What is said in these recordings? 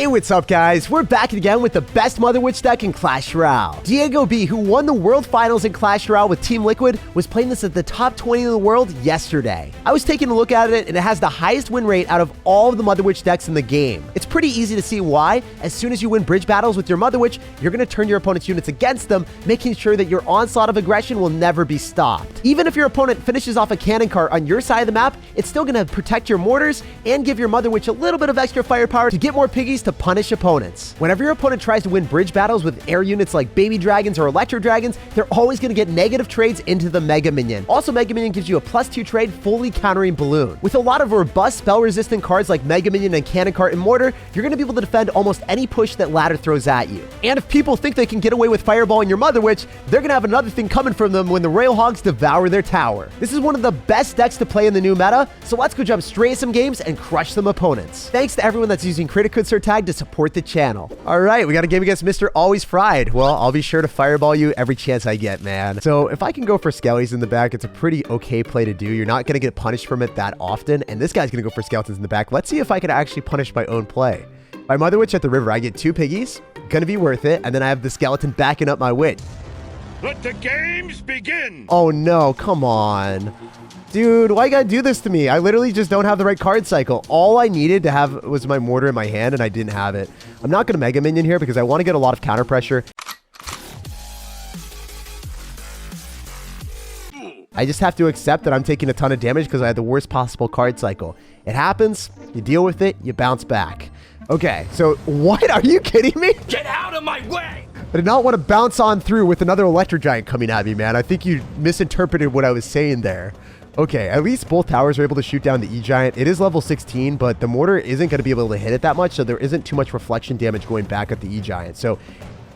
what's up guys? We're back again with the best Mother Witch deck in Clash Royale. Diego B, who won the World Finals in Clash Royale with Team Liquid, was playing this at the top 20 in the world yesterday. I was taking a look at it and it has the highest win rate out of all of the Mother Witch decks in the game. It's pretty easy to see why. As soon as you win bridge battles with your Mother Witch, you're going to turn your opponent's units against them, making sure that your onslaught of aggression will never be stopped. Even if your opponent finishes off a cannon cart on your side of the map, it's still going to protect your mortars and give your Mother Witch a little bit of extra firepower to get more piggies to punish opponents. Whenever your opponent tries to win bridge battles with air units like baby dragons or electro dragons, they're always going to get negative trades into the Mega Minion. Also, Mega Minion gives you a +2 trade, fully countering Balloon. With a lot of robust spell-resistant cards like Mega Minion and Cannon Cart and Mortar, you're going to be able to defend almost any push that Ladder throws at you. And if people think they can get away with Fireball and your Mother Witch, they're going to have another thing coming from them when the Royal Hogs devour their tower. This is one of the best decks to play in the new meta, so let's go jump straight into some games and crush some opponents. Thanks to everyone that's using credit code SirTag to support the channel. All right, we got a game against Mr. Always Fried. Well, I'll be sure to fireball you every chance I get, man. So if I can go for skellies in the back, it's a pretty okay play to do. You're not going to get punished from it that often, and this guy's going to go for skeletons in the back. Let's see if I can actually punish my own play. My Mother Witch at the river, I get 2 piggies. Gonna be worth it, and then I have the skeleton backing up my witch. Let the games begin! Oh no, come on. Dude, why you gotta do this to me? I literally just don't have the right card cycle. All I needed to have was my mortar in my hand, and I didn't have it. I'm not gonna Mega Minion here because I want to get a lot of counter pressure. I just have to accept that I'm taking a ton of damage because I had the worst possible card cycle. It happens, you deal with it, you bounce back. Okay, so what? Are you kidding me? Get out of my way! I did not want to bounce on through with another Electro Giant coming at me, man. I think you misinterpreted what I was saying there. Okay, at least both towers are able to shoot down the E-Giant. It is level 16, but the mortar isn't going to be able to hit it that much, so there isn't too much reflection damage going back at the E-Giant. So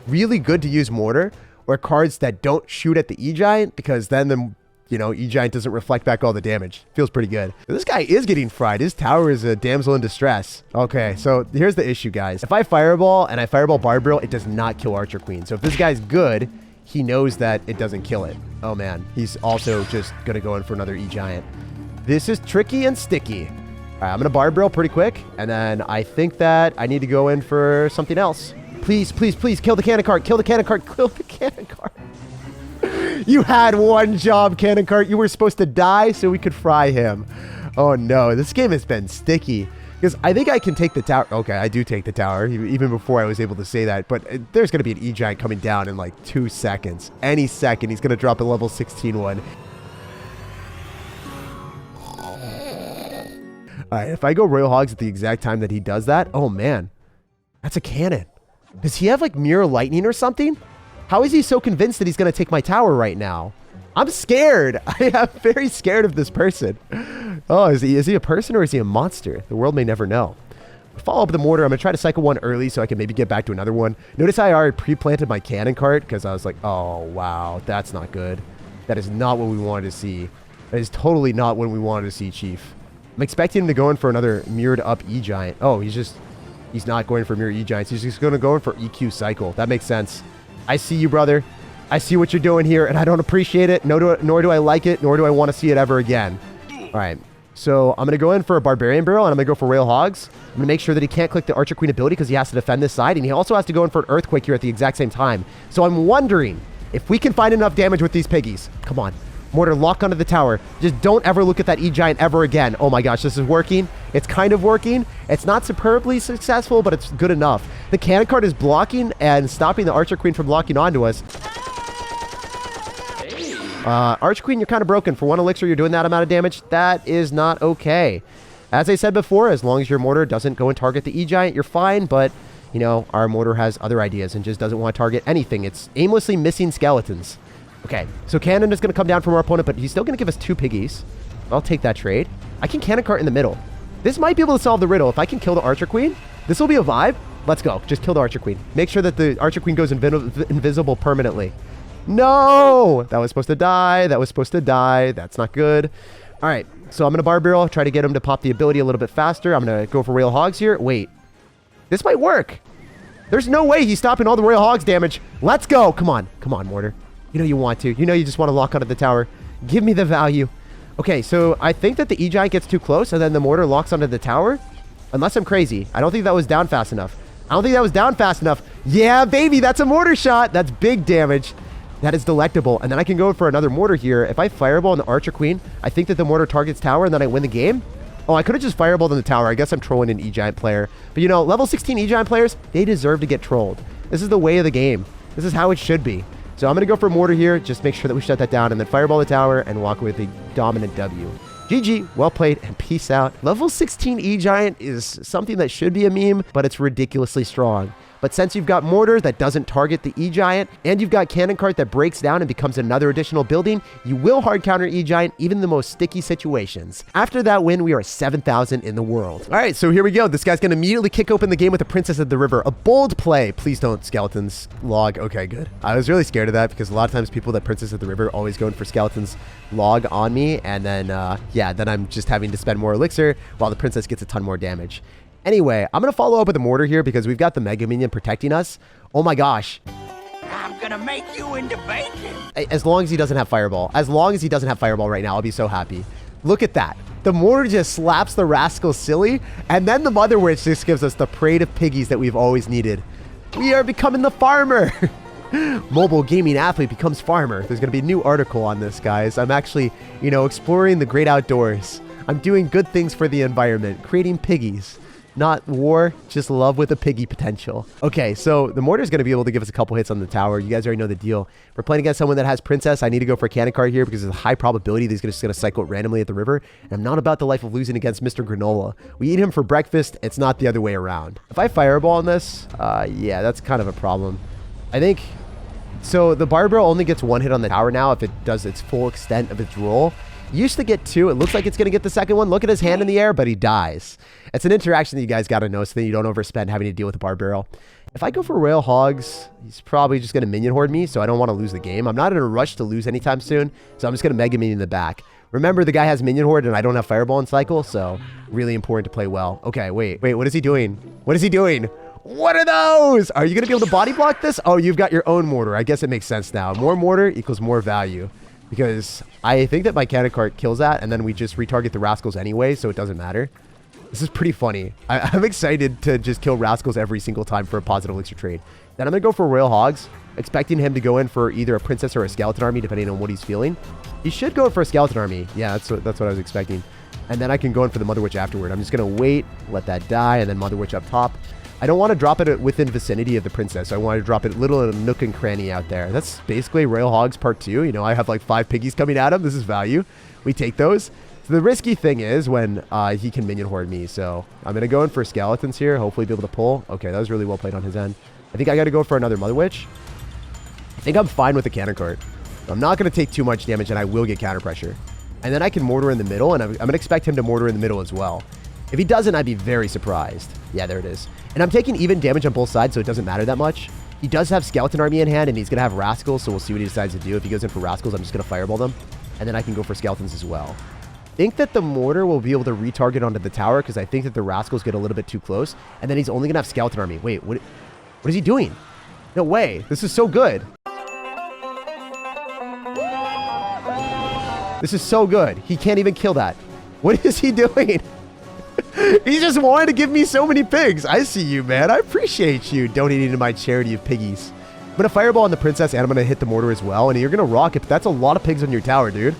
really good to use mortar or cards that don't shoot at the E-Giant, because then the E-Giant doesn't reflect back all the damage. Feels pretty good. This guy is getting fried. His tower is a damsel in distress. Okay, so here's the issue, guys. If I fireball and I fireball Barb Barrel, it does not kill Archer Queen. So if this guy's good, he knows that it doesn't kill it. Oh man, he's also just gonna go in for another E-Giant. This is tricky and sticky. All right, I'm gonna Barb Barrel pretty quick, and then I think that I need to go in for something else. Please, please, please, kill the cannon cart, kill the cannon cart, kill the cannon cart. You had one job, Cannon Cart. You were supposed to die so we could fry him. Oh no, this game has been sticky. Because I think I can take the tower. Okay, I do take the tower, even before I was able to say that. But there's going to be an E-Giant coming down in like 2 seconds. Any second, he's going to drop a level 16 one. Alright, if I go Royal Hogs at the exact time that he does that, oh man, that's a cannon. Does he have like Mirror Lightning or something? How is he so convinced that he's going to take my tower right now? I'm scared. I am very scared of this person. Oh, is he a person or is he a monster? The world may never know. Follow up the mortar. I'm going to try to cycle one early so I can maybe get back to another one. Notice I already pre-planted my cannon cart because I was like, oh, wow, that's not good. That is not what we wanted to see. That is totally not what we wanted to see, Chief. I'm expecting him to go in for another mirrored up E-Giant. Oh, he's not going for mirror E-Giants. He's just going to go in for EQ cycle. That makes sense. I see you, brother. I see what you're doing here, and I don't appreciate it, nor do I like it, nor do I want to see it ever again. All right, so I'm going to go in for a Barbarian Barrel, and I'm going to go for Royal Hogs. I'm going to make sure that he can't click the Archer Queen ability because he has to defend this side, and he also has to go in for an Earthquake here at the exact same time. So I'm wondering if we can find enough damage with these piggies. Come on. Mortar, lock onto the tower. Just don't ever look at that E-Giant ever again. Oh my gosh, this is working. It's kind of working. It's not superbly successful, but it's good enough. The cannon cart is blocking and stopping the Archer Queen from locking onto us. Archer Queen, you're kind of broken. For 1 elixir, you're doing that amount of damage. That is not okay. As I said before, as long as your mortar doesn't go and target the E-Giant, you're fine, but, you know, our mortar has other ideas and just doesn't want to target anything. It's aimlessly missing skeletons. Okay, so cannon is going to come down from our opponent, but he's still going to give us 2 piggies. I'll take that trade. I can cannon cart in the middle. This might be able to solve the riddle. If I can kill the Archer Queen, this will be a vibe. Let's go. Just kill the Archer Queen. Make sure that the Archer Queen goes invisible permanently. No! That was supposed to die. That was supposed to die. That's not good. All right, so I'm going to Barb Barrel, try to get him to pop the ability a little bit faster. I'm going to go for Royal Hogs here. Wait. This might work. There's no way he's stopping all the Royal Hogs damage. Let's go. Come on. Come on, Mortar. You know you want to. You know you just want to lock onto the tower. Give me the value. Okay, so I think that the E-Giant gets too close and then the mortar locks onto the tower. Unless I'm crazy. I don't think that was down fast enough. I don't think that was down fast enough. Yeah, baby, that's a mortar shot. That's big damage. That is delectable. And then I can go for another mortar here. If I fireball on the Archer Queen, I think that the mortar targets tower and then I win the game. Oh, I could have just fireballed in the tower. I guess I'm trolling an E-Giant player. But you know, level 16 E-Giant players, they deserve to get trolled. This is the way of the game. This is how it should be. So I'm going to go for a mortar here. Just make sure that we shut that down and then fireball the tower and walk away with a dominant W. GG, well played, and peace out. Level 16 E-Giant is something that should be a meme, but it's ridiculously strong. But since you've got Mortar that doesn't target the E-Giant, and you've got Cannon Cart that breaks down and becomes another additional building, you will hard counter E-Giant even in the most sticky situations. After that win, we are 7,000 in the world. All right, so here we go. This guy's going to immediately kick open the game with the Princess of the River. A bold play. Please don't Skeletons log. Okay, good. I was really scared of that because a lot of times people that Princess of the River always going for Skeletons log on me, and then, then I'm just having to spend more Elixir while the Princess gets a ton more damage. Anyway, I'm going to follow up with a mortar here because we've got the Mega Minion protecting us. Oh my gosh. I'm gonna make you into bacon. As long as he doesn't have Fireball. As long as he doesn't have Fireball right now, I'll be so happy. Look at that. The mortar just slaps the rascal silly, and then the Mother Witch just gives us the parade of piggies that we've always needed. We are becoming the farmer. Mobile gaming athlete becomes farmer. There's going to be a new article on this, guys. I'm actually, exploring the great outdoors. I'm doing good things for the environment, creating piggies. Not war, just love with a piggy potential. Okay, so the mortar is going to be able to give us a couple hits on the tower. You guys already know the deal. We're playing against someone that has Princess. I need to go for a Cannon Cart here because there's a high probability that he's just going to cycle it randomly at the river. And I'm not about the life of losing against Mr. Granola. We eat him for breakfast. It's not the other way around. If I fireball on this, yeah, that's kind of a problem. I think... So the Barbell only gets one hit on the tower now if it does its full extent of its roll. Used to get two. It looks like it's going to get the second one. Look at his hand in the air, but he dies. It's an interaction that you guys got to know so that you don't overspend having to deal with the Barbell. If I go for Royal Hogs, he's probably just going to minion horde me, so I don't want to lose the game. I'm not in a rush to lose anytime soon, so I'm just going to Mega Minion in the back. Remember, the guy has minion horde and I don't have Fireball in cycle, so really important to play well. Okay, wait, what is he doing? What is he doing? What are those? Are you going to be able to body block this? Oh, you've got your own mortar. I guess it makes sense now. More mortar equals more value. Because I think that my Cannon Cart kills that, and then we just retarget the Rascals anyway, so it doesn't matter. This is pretty funny. I'm excited to just kill Rascals every single time for a positive Elixir trade. Then I'm going to go for Royal Hogs, expecting him to go in for either a Princess or a Skeleton Army, depending on what he's feeling. He should go for a Skeleton Army. Yeah, that's what I was expecting. And then I can go in for the Mother Witch afterward. I'm just going to wait, let that die, and then Mother Witch up top. I don't want to drop it within vicinity of the Princess. I want to drop it little in a nook and cranny out there. That's basically Royal Hogs Part 2. I have like 5 piggies coming at him. This is value. We take those. So the risky thing is when he can minion horde me. So I'm going to go in for Skeletons here. Hopefully be able to pull. Okay, that was really well played on his end. I think I got to go for another Mother Witch. I think I'm fine with the Cannon Cart. I'm not going to take too much damage and I will get counter pressure. And then I can mortar in the middle, and I'm going to expect him to mortar in the middle as well. If he doesn't, I'd be very surprised. Yeah, there it is. And I'm taking even damage on both sides, so it doesn't matter that much. He does have Skeleton Army in hand, and he's going to have Rascals, so we'll see what he decides to do. If he goes in for Rascals, I'm just going to fireball them. And then I can go for Skeletons as well. I think that the mortar will be able to retarget onto the tower, because I think that the Rascals get a little bit too close. And then he's only going to have Skeleton Army. Wait, what is he doing? No way. This is so good. This is so good. He can't even kill that. What is he doing? He just wanted to give me so many pigs. I see you, man. I appreciate you donating to my charity of piggies. I'm going to fireball on the Princess, and I'm going to hit the mortar as well. And you're going to rock it. But that's a lot of pigs on your tower, dude.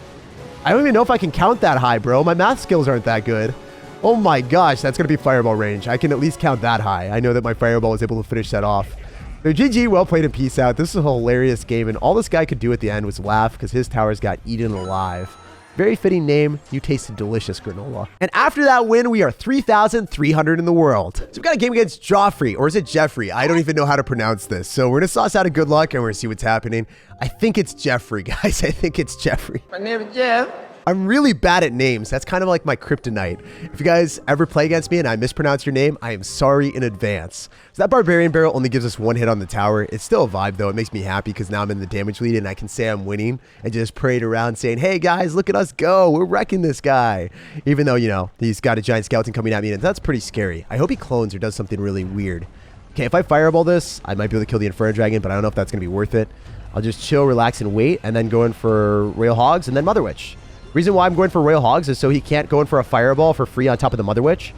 I don't even know if I can count that high, bro. My math skills aren't that good. Oh my gosh, that's going to be fireball range. I can at least count that high. I know that my fireball was able to finish that off. So GG, well played and peace out. This is a hilarious game. And all this guy could do at the end was laugh because his towers got eaten alive. Very fitting name. You tasted delicious, Granola. And after that win, we are 3,300 in the world. So we've got a game against Joffrey, or is it Jeffrey? I don't even know how to pronounce this. So we're going to sauce out a good luck and we're going to see what's happening. I think it's Jeffrey, guys. I think it's Jeffrey. My name is Jeff. I'm really bad at names. That's kind of like my kryptonite. If you guys ever play against me and I mispronounce your name, I am sorry in advance. So that Barbarian Barrel only gives us one hit on the tower. It's still a vibe though. It makes me happy because now I'm in the damage lead and I can say I'm winning and just parade around saying, hey guys, look at us go. We're wrecking this guy. Even though, he's got a giant skeleton coming at me and that's pretty scary. I hope he clones or does something really weird. Okay, if I fireball this, I might be able to kill the Inferno Dragon, but I don't know if that's going to be worth it. I'll just chill, relax, and wait, and then go in for Royal Hogs and then Mother Witch. Reason why I'm going for Royal Hogs is so he can't go in for a fireball for free on top of the Mother Witch.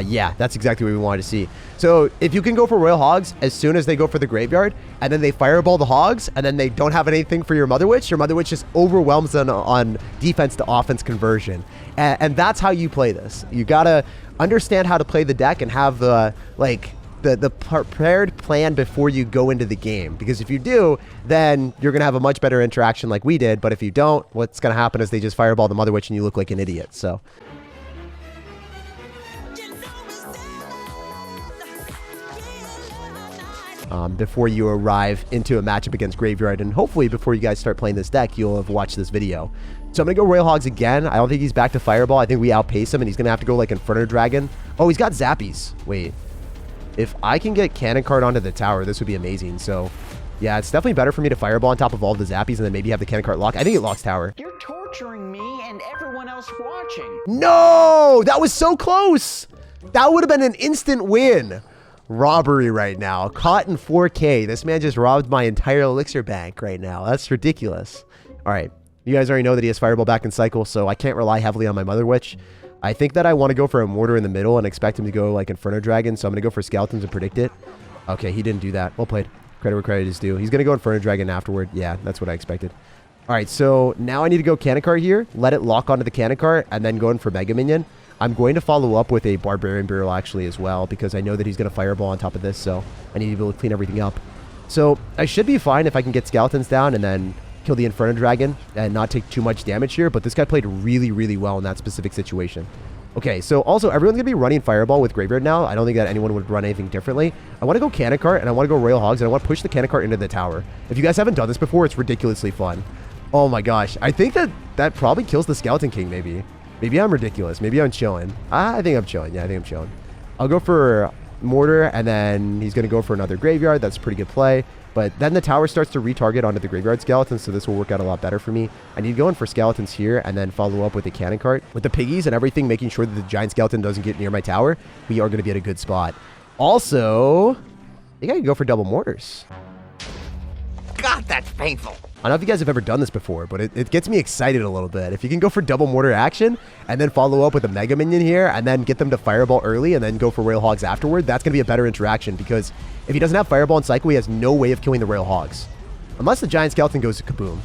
Yeah, that's exactly what we wanted to see. So if you can go for Royal Hogs as soon as they go for the graveyard, and then they fireball the Hogs, and then they don't have anything for your Mother Witch just overwhelms them on defense to offense conversion. And that's how you play this. You gotta understand how to play the deck and have the prepared plan before you go into the game. Because if you do, then you're gonna have a much better interaction like we did. But if you don't, what's gonna happen is they just fireball the Mother Witch and you look like an idiot. So. Before you arrive into a matchup against Graveyard, and hopefully before you guys start playing this deck, you'll have watched this video. So I'm going to go Royal Hogs again. I don't think he's back to Fireball. I think we outpace him, and he's going to have to go like Inferno Dragon. Oh, he's got Zappies. Wait. If I can get Cannon Card onto the tower, this would be amazing. So, yeah, it's definitely better for me to Fireball on top of all the Zappies and then maybe have the Cannon Card lock. I think it locks tower. You're torturing me and everyone else watching. No! That was so close! That would have been an instant win. Robbery right now. Caught in 4K. This man just robbed my entire Elixir bank right now. That's ridiculous. All right. You guys already know that he has Fireball back in cycle, so I can't rely heavily on my Mother Witch. I think that I want to go for a Mortar in the middle and expect him to go like Inferno Dragon, so I'm going to go for Skeletons and predict it. Okay, he didn't do that. Well played. Credit where credit is due. He's going to go Inferno Dragon afterward. Yeah, that's what I expected. All right, so now I need to go Cannon Cart here, let it lock onto the Cannon Cart, and then go in for Mega Minion. I'm going to follow up with a Barbarian Burial actually as well, because I know that he's going to Fireball on top of this, so I need to be able to clean everything up. So I should be fine if I can get Skeletons down and then kill the Inferno Dragon and not take too much damage here, but this guy played really, really well in that specific situation. Okay, so also everyone's going to be running Fireball with Graveyard now. I don't think that anyone would run anything differently. I want to go Cannon Cart and I want to go Royal Hogs and I want to push the Cannon Cart into the tower. If you guys haven't done this before, it's ridiculously fun. Oh my gosh. I think that probably kills the Skeleton King maybe. Maybe I'm ridiculous. Maybe I'm chilling. I think I'm chilling. Yeah, I think I'm chilling. I'll go for Mortar, and then he's going to go for another Graveyard. That's a pretty good play. But then the tower starts to retarget onto the Graveyard Skeletons, so this will work out a lot better for me. I need to go in for Skeletons here, and then follow up with a Cannon Cart. With the Piggies and everything, making sure that the Giant Skeleton doesn't get near my tower, we are going to be at a good spot. Also, I think I can go for double Mortars. God, that's painful. I don't know if you guys have ever done this before, but it gets me excited a little bit. If you can go for double Mortar action and then follow up with a Mega Minion here and then get them to Fireball early and then go for Royal Hogs afterward, that's going to be a better interaction because if he doesn't have Fireball in cycle, he has no way of killing the Royal Hogs. Unless the Giant Skeleton goes to kaboom.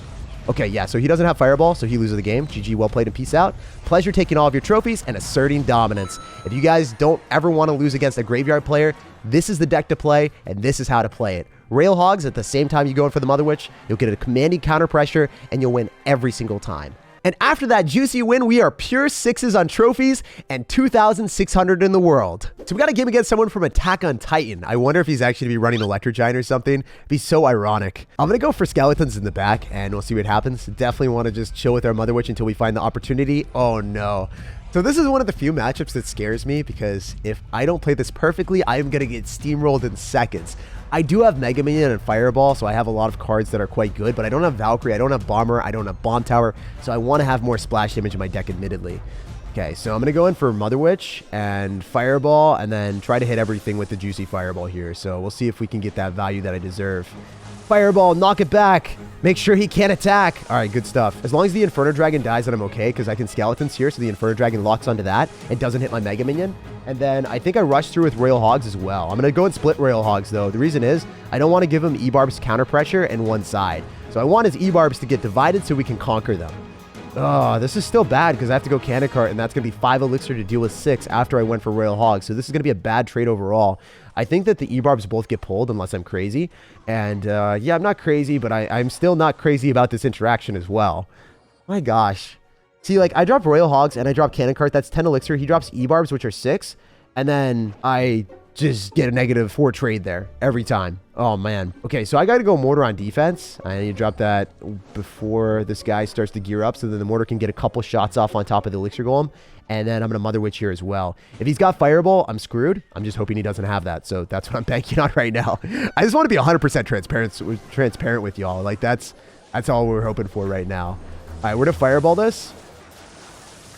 Okay, yeah, so he doesn't have Fireball, so he loses the game. GG, well played and peace out. Pleasure taking all of your trophies and asserting dominance. If you guys don't ever want to lose against a Graveyard player, this is the deck to play, and this is how to play it. Royal Hogs, at the same time you go in for the Mother Witch, you'll get a commanding counter pressure, and you'll win every single time. And after that juicy win, we are pure 6s on trophies and 2,600 in the world. So we got a game against someone from Attack on Titan. I wonder if he's actually be running Electro Giant or something. It'd be so ironic. I'm going to go for Skeletons in the back, and we'll see what happens. Definitely want to just chill with our Mother Witch until we find the opportunity. Oh, no. So this is one of the few matchups that scares me because if I don't play this perfectly, I'm going to get steamrolled in seconds. I do have Mega Minion and Fireball, so I have a lot of cards that are quite good, but I don't have Valkyrie, I don't have Bomber, I don't have Bomb Tower, so I want to have more splash damage in my deck, admittedly. Okay, so I'm going to go in for Mother Witch and Fireball, and then try to hit everything with the juicy Fireball here, so we'll see if we can get that value that I deserve. Fireball, knock it back. Make sure he can't attack. All right, good stuff. As long as the Inferno Dragon dies, then I'm okay, because I can Skeletons here, so the Inferno Dragon locks onto that and doesn't hit my Mega Minion. And then I think I rushed through with Royal Hogs as well. I'm going to go and split Royal Hogs, though. The reason is I don't want to give him E-Barb's counter pressure in one side. So I want his E-Barbs to get divided so we can conquer them. Oh, this is still bad because I have to go Cannon Cart, and that's going to be 5 Elixir to deal with 6 after I went for Royal Hogs. So this is going to be a bad trade overall. I think that the E-Barbs both get pulled unless I'm crazy. And yeah, I'm not crazy, but I'm still not crazy about this interaction as well. My gosh. See, like, I drop Royal Hogs and I drop Cannon Cart. That's 10 Elixir. He drops E-Barbs, which are 6. And then I just get a -4 trade there every time. Oh, man. Okay, so I got to go Mortar on defense. I need to drop that before this guy starts to gear up so that the Mortar can get a couple shots off on top of the Elixir Golem. And then I'm going to Mother Witch here as well. If he's got Fireball, I'm screwed. I'm just hoping he doesn't have that. So that's what I'm banking on right now. I just want to be 100% transparent with y'all. Like, that's all we're hoping for right now. All right, we're going to Fireball this.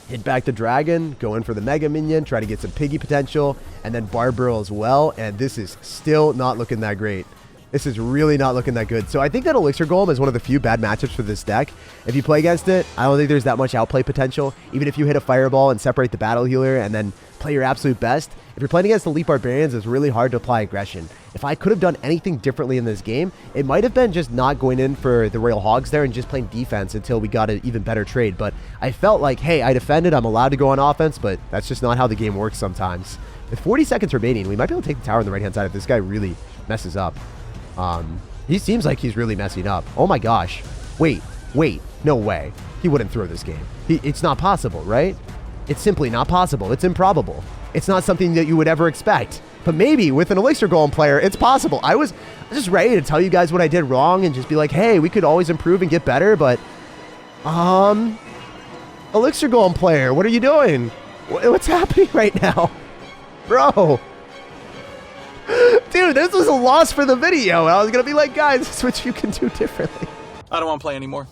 Hit back the Dragon, go in for the Mega Minion, try to get some Piggy potential, and then Barbarial as well. And this is still not looking that great. This is really not looking that good. So I think that Elixir Golem is one of the few bad matchups for this deck. If you play against it, I don't think there's that much outplay potential. Even if you hit a Fireball and separate the Battle Healer and then play your absolute best. If you're playing against the Elite Barbarians, it's really hard to apply aggression. If I could have done anything differently in this game, it might have been just not going in for the Royal Hogs there and just playing defense until we got an even better trade. But I felt like, hey, I defended, I'm allowed to go on offense, but that's just not how the game works sometimes. With 40 seconds remaining, we might be able to take the tower on the right-hand side if this guy really messes up. He seems like he's really messing up. Oh my gosh. Wait, no way. He wouldn't throw this game. It's not possible, right? It's simply not possible. It's improbable. It's not something that you would ever expect. But maybe with an Elixir Golem player, it's possible. I was just ready to tell you guys what I did wrong and just be like, hey, we could always improve and get better, but Elixir Golem player, what are you doing? What's happening right now? Bro. Dude, this was a loss for the video. I was going to be like, guys, this is what you can do differently. I don't want to play anymore.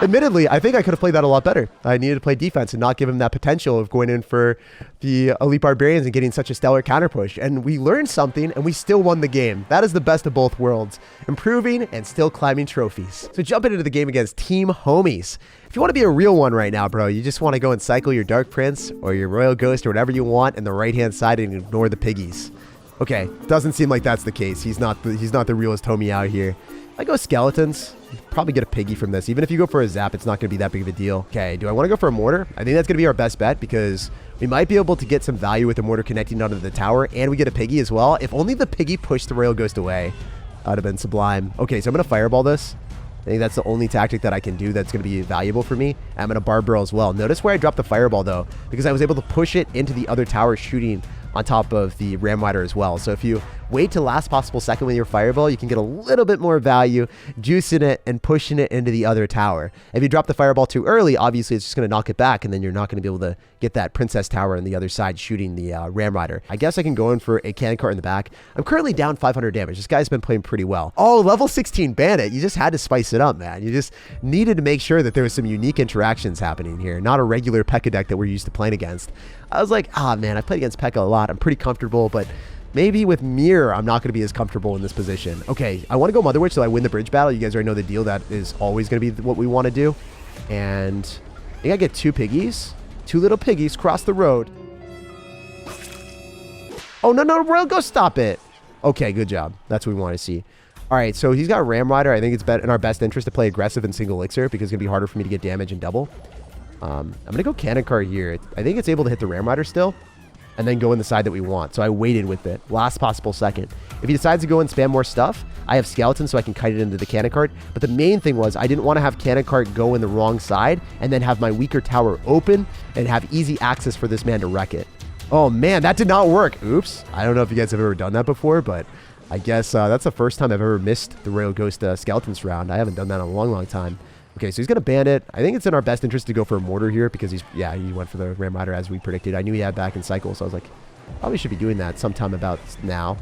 Admittedly, I think I could have played that a lot better. I needed to play defense and not give him that potential of going in for the Elite Barbarians and getting such a stellar counter push. And we learned something, and we still won the game. That is the best of both worlds. Improving and still climbing trophies. So jumping into the game against Team Homies. If you want to be a real one right now, bro, you just want to go and cycle your Dark Prince or your Royal Ghost or whatever you want in the right-hand side and ignore the piggies. Okay, doesn't seem like that's the case. He's not the realest homie out here. I go skeletons. Probably get a piggy from this. Even if you go for a zap, it's not going to be that big of a deal. Okay, do I want to go for a mortar? I think that's going to be our best bet because we might be able to get some value with the mortar connecting onto the tower, and we get a piggy as well. If only the piggy pushed the Royal Ghost away, that would have been sublime. Okay, so I'm going to fireball this. I think that's the only tactic that I can do that's going to be valuable for me. I'm going to barb barrel as well. Notice where I dropped the fireball, though, because I was able to push it into the other tower shooting on top of the Ram Rider as well. So if you wait till last possible second with your fireball, you can get a little bit more value juicing it and pushing it into the other tower. If you drop the fireball too early, obviously it's just going to knock it back, and then you're not going to be able to get that Princess Tower on the other side shooting the Ram Rider. I guess I can go in for a cannon cart in the back. I'm currently down 500 damage. This guy's been playing pretty well. Oh, level 16 Bandit. You just had to spice it up, man. You just needed to make sure that there was some unique interactions happening here, not a regular P.E.K.K.A deck that we're used to playing against. I was like, man, I've played against P.E.K.K.A a lot. I'm pretty comfortable, but maybe with Mirror, I'm not going to be as comfortable in this position. Okay, I want to go Mother Witch so I win the bridge battle. You guys already know the deal. That is always going to be what we want to do. And I think I get two piggies. Two little piggies cross the road. Oh, no, Royal Ghost, stop it. Okay, good job. That's what we want to see. All right, so he's got Ram Rider. I think it's in our best interest to play aggressive and single Elixir because it's going to be harder for me to get damage and double. I'm going to go Cannon Cart here. I think it's able to hit the Ram Rider still and then go in the side that we want. So I waited with it. Last possible second. If he decides to go and spam more stuff, I have Skeleton so I can kite it into the Cannon Cart. But the main thing was I didn't want to have Cannon Cart go in the wrong side and then have my weaker tower open and have easy access for this man to wreck it. Oh, man, that did not work. Oops. I don't know if you guys have ever done that before, but I guess that's the first time I've ever missed the Royal Ghost Skeletons round. I haven't done that in a long time. Okay, so he's going to Bandit. I think it's in our best interest to go for a Mortar here because he went for the Ram Rider as we predicted. I knew he had back in cycle, so I was like, probably should be doing that sometime about now.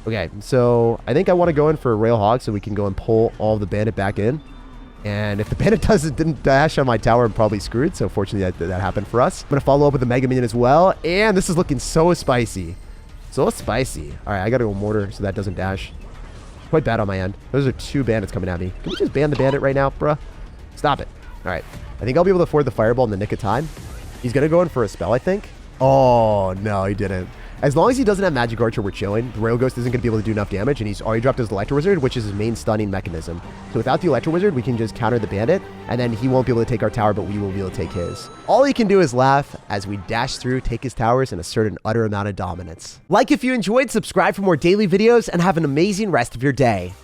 Okay, so I think I want to go in for a Royal Hog so we can go and pull all the Bandit back in. And if the Bandit didn't dash on my tower, I'm probably screwed. So fortunately that happened for us. I'm going to follow up with the Mega Minion as well. And this is looking so spicy. So spicy. All right, I got to go Mortar so that doesn't dash. Quite bad on my end. Those are two Bandits coming at me. Can we just ban the Bandit right now, bruh? Stop it. All right. I think I'll be able to afford the Fireball in the nick of time. He's going to go in for a spell, I think. Oh, no, he didn't. As long as he doesn't have Magic Archer, we're chilling. The Royal Ghost isn't going to be able to do enough damage, and he's already dropped his Electro Wizard, which is his main stunning mechanism. So without the Electro Wizard, we can just counter the Bandit, and then he won't be able to take our tower, but we will be able to take his. All he can do is laugh as we dash through, take his towers, and assert an utter amount of dominance. Like if you enjoyed, subscribe for more daily videos, and have an amazing rest of your day.